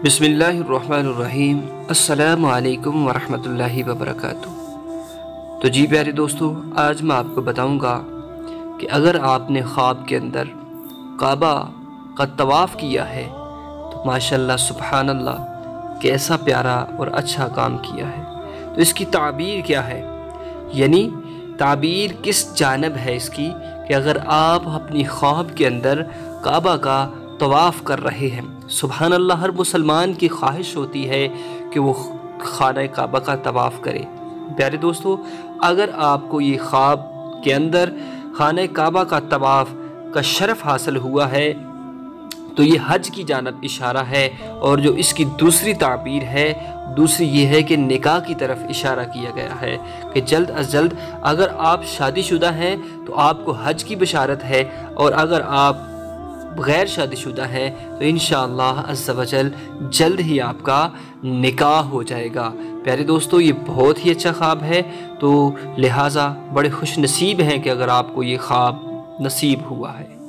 बिस्मिल्लाहिर्रहमानिर्रहीम। अस्सलामु अलैकुम वरहमतुल्लाहि वबरकातुह। तो जी प्यारे दोस्तों, आज मैं आपको बताऊंगा कि अगर आपने ख्वाब के अंदर काबा का तवाफ़ किया है तो माशाल्लाह सुबहानल्लाह कैसा प्यारा और अच्छा काम किया है। तो इसकी ताबीर क्या है, यानी ताबीर किस जानब है इसकी, कि अगर आप अपनी ख्वाब के अंदर काबा का तवाफ़ कर रहे हैं, सुबहान अल्लाह, हर मुसलमान की ख्वाहिश होती है कि वो खाना काबा का तवाफ़ करे। प्यारे दोस्तों, अगर आपको ये ख्वाब के अंदर खाना काबा का तवाफ़ का शरफ़ हासिल हुआ है तो ये हज की जानब इशारा है। और जो इसकी दूसरी ताबीर है, दूसरी ये है कि निकाह की तरफ इशारा किया गया है कि जल्द अज जल्द अगर आप शादीशुदा हैं तो आपको हज की बशारत है, और अगर आप गैर शादीशुदा हैं तो इंशाअल्लाह अज़्ज़ा वजल जल्द ही आपका निकाह हो जाएगा। प्यारे दोस्तों, ये बहुत ही अच्छा ख्वाब है, तो लिहाजा बड़े खुश नसीब हैं कि अगर आपको ये ख्वाब नसीब हुआ है।